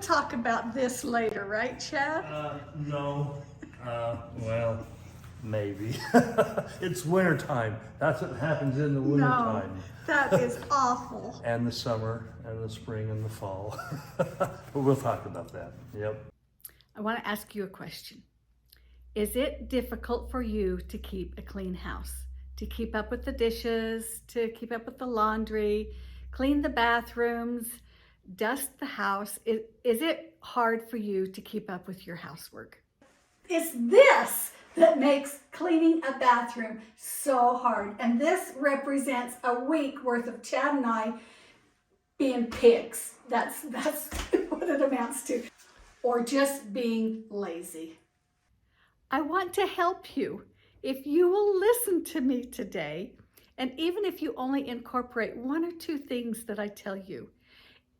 talk about this later, right, Chad? No. Well, maybe. It's winter time. That's what happens in the winter time. That is awful. And the summer and the spring and the fall. But we'll talk about that. Yep. I want to ask you a question. Is it difficult for you to keep a clean house? To keep up with the dishes, to keep up with the laundry, clean the bathrooms, dust the house? Is it hard for you to keep up with your housework? It's this that makes cleaning a bathroom so hard. And this represents a week worth of Chad and I being pigs. That's what it amounts to. Or just being lazy. I want to help you. If you will listen to me today, and even if you only incorporate one or two things that I tell you,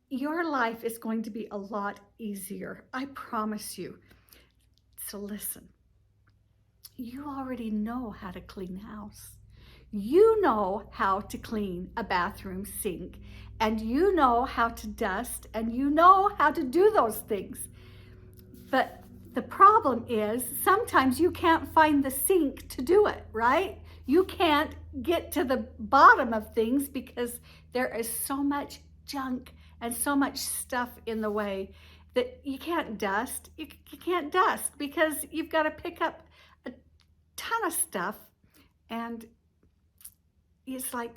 your life is going to be a lot easier. I promise you. So listen, you already know how to clean the house. You know how to clean a bathroom sink, and you know how to dust, and you know how to do those things. But the problem is sometimes you can't find the sink to do it, right? You can't get to the bottom of things because there is so much junk and so much stuff in the way that you can't dust. You can't dust because you've got to pick up a ton of stuff, and it's like,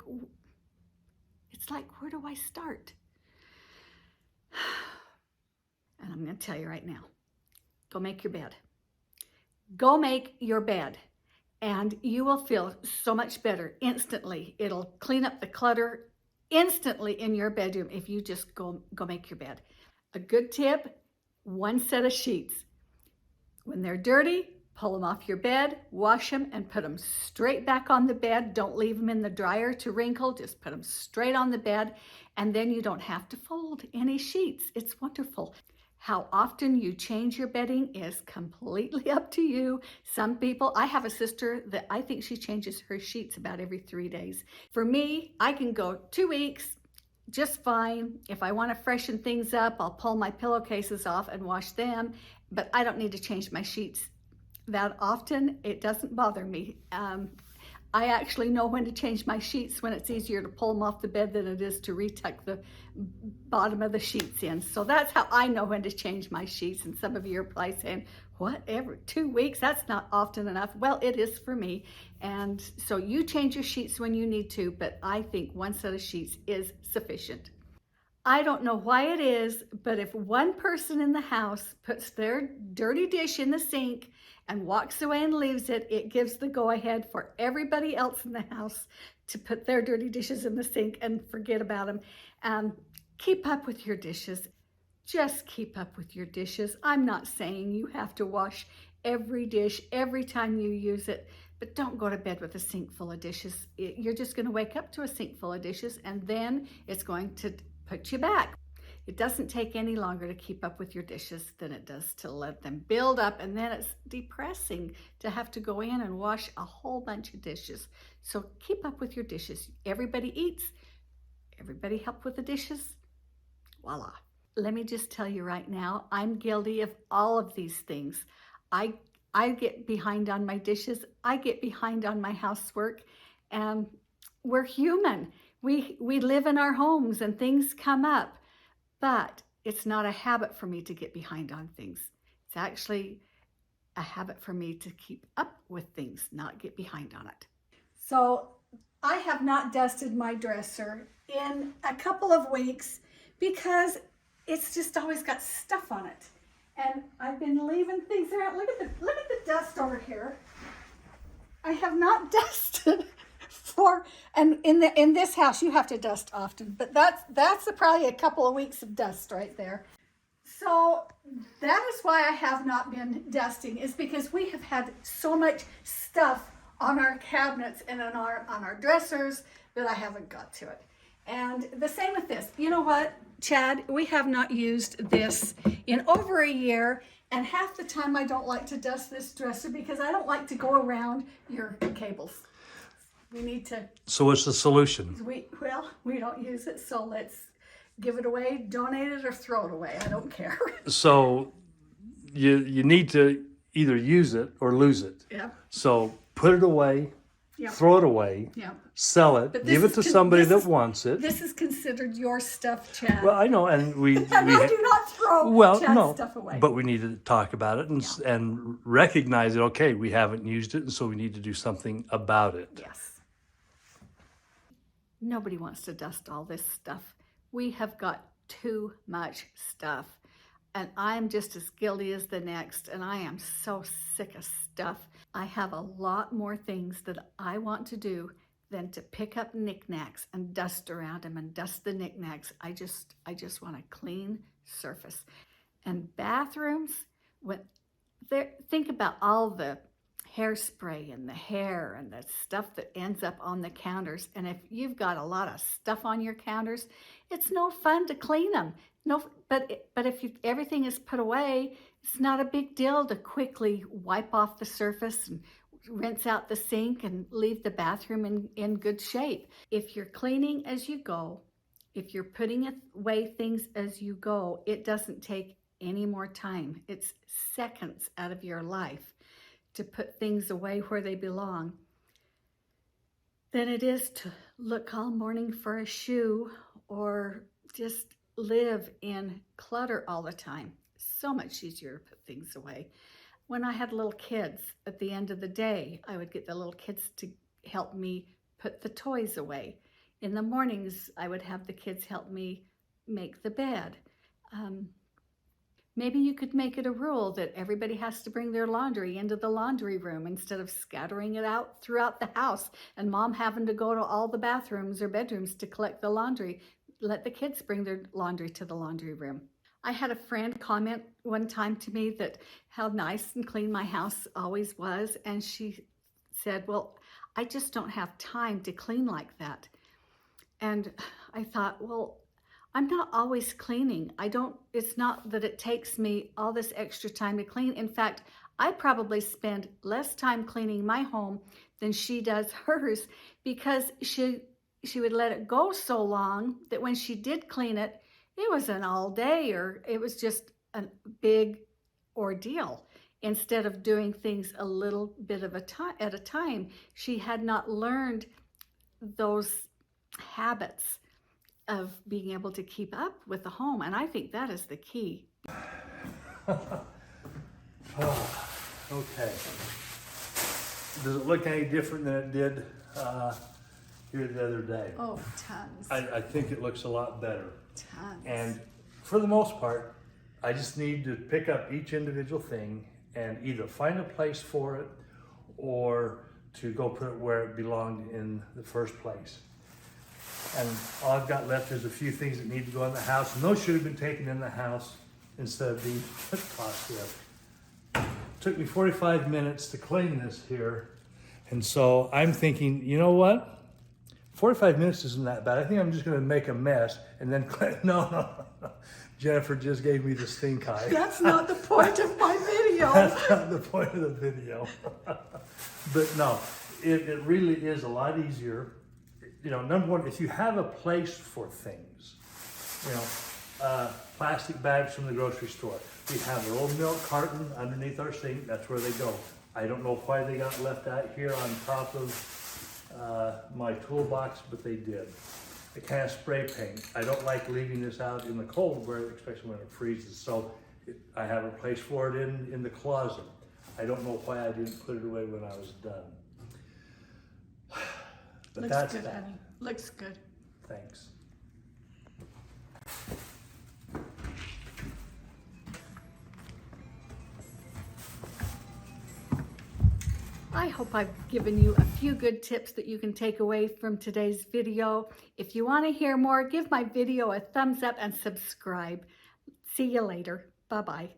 where do I start? And I'm going to tell you right now. Go make your bed. Go make your bed, and you will feel so much better instantly. It'll clean up the clutter instantly in your bedroom if you just go make your bed. A good tip, one set of sheets. When they're dirty, pull them off your bed, wash them, and put them straight back on the bed. Don't leave them in the dryer to wrinkle. Just put them straight on the bed, and then you don't have to fold any sheets. It's wonderful. How often you change your bedding is completely up to you. Some people, I have a sister that I think she changes her sheets about every 3 days. For me, I can go 2 weeks just fine. If I want to freshen things up, I'll pull my pillowcases off and wash them, but I don't need to change my sheets that often. It doesn't bother me. I actually know when to change my sheets when it's easier to pull them off the bed than it is to retuck the bottom of the sheets in. So that's how I know when to change my sheets. And some of you are probably saying, whatever, 2 weeks, that's not often enough. Well, it is for me. And so you change your sheets when you need to, but I think one set of sheets is sufficient. I don't know why it is, but if one person in the house puts their dirty dish in the sink and walks away and leaves it, it gives the go-ahead for everybody else in the house to put their dirty dishes in the sink and forget about them. Keep up with your dishes. Just keep up with your dishes. I'm not saying you have to wash every dish every time you use it, but don't go to bed with a sink full of dishes. You're just going to wake up to a sink full of dishes, and then it's going to put you back. It doesn't take any longer to keep up with your dishes than it does to let them build up, and then it's depressing to have to go in and wash a whole bunch of dishes. So keep up with your dishes. Everybody eats, everybody help with the dishes. Voila. Let me just tell you right now, I'm guilty of all of these things. I get behind on my dishes. I get behind on my housework, and we're human. We live in our homes and things come up. But it's not a habit for me to get behind on things. It's actually a habit for me to keep up with things, not get behind on it. So I have not dusted my dresser in a couple of weeks because it's just always got stuff on it. And I've been leaving things around. Look at the dust over here. I have not dusted and in this house you have to dust often, but that's probably a couple of weeks of dust right there. So that is why I have not been dusting, is because we have had so much stuff on our cabinets and on our dressers that I haven't got to it. And the same with this. You know what, Chad? We have not used this in over a year, and half the time I don't like to dust this dresser because I don't like to go around your cables. We need to. So what's the solution? We don't use it, so let's give it away, donate it, or throw it away. I don't care. So you need to either use it or lose it. Yeah, So put it away, yeah, throw it away, yeah. sell it, But give this it to is con- somebody this that is- wants it. This is considered your stuff, Chad. Well, I know, and we and I do not throw well, Chad's no, stuff away. but we need to talk about it and recognize it. Okay, we haven't used it, and so we need to do something about it. Yes. Nobody wants to dust all this stuff. We have got too much stuff. And I'm just as guilty as the next. And I am so sick of stuff. I have a lot more things that I want to do than to pick up knickknacks and dust around them and dust the knickknacks. I just want a clean surface. And bathrooms, think about all the hairspray and the hair and the stuff that ends up on the counters. And if you've got a lot of stuff on your counters, it's no fun to clean them. No, but if everything is put away, it's not a big deal to quickly wipe off the surface and rinse out the sink and leave the bathroom in good shape. If you're cleaning as you go, if you're putting away things as you go, it doesn't take any more time. It's seconds out of your life to put things away where they belong than it is to look all morning for a shoe or just live in clutter all the time. So much easier to put things away. When I had little kids, at the end of the day, I would get the little kids to help me put the toys away. In the mornings, I would have the kids help me make the bed. Maybe you could make it a rule that everybody has to bring their laundry into the laundry room instead of scattering it out throughout the house and mom having to go to all the bathrooms or bedrooms to collect the laundry. Let the kids bring their laundry to the laundry room. I had a friend comment one time to me that how nice and clean my house always was. And she said, well, I just don't have time to clean like that. And I thought, well, I'm not always cleaning. It's not that it takes me all this extra time to clean. In fact, I probably spend less time cleaning my home than she does hers because she would let it go so long that when she did clean it, it was an all day or it was just a big ordeal. Instead of doing things a little bit of at a time, she had not learned those habits of being able to keep up with the home. And I think that is the key. Okay. Does it look any different than it did here the other day? Oh, tons. I think it looks a lot better. Tons. And for the most part, I just need to pick up each individual thing and either find a place for it or to go put it where it belonged in the first place. And all I've got left is a few things that need to go in the house, and those should have been taken in the house instead of being tossed in. It took me 45 minutes to clean this here, and so I'm thinking, you know what? 45 minutes isn't that bad. I think I'm just going to make a mess and then clean. No. Jennifer just gave me the stink eye. That's not the point of my video. That's not the point of the video. But no, it really is a lot easier. You know, number one, if you have a place for things, you know, plastic bags from the grocery store. We have an old milk carton underneath our sink. That's where they go. I don't know why they got left out here on top of my toolbox, but they did. A can of spray paint. I don't like leaving this out in the cold, especially when it freezes. So I have a place for it in the closet. I don't know why I didn't put it away when I was done. But Looks that's good, that. honey. Looks good. Thanks. I hope I've given you a few good tips that you can take away from today's video. If you want to hear more, give my video a thumbs up and subscribe. See you later. Bye-bye.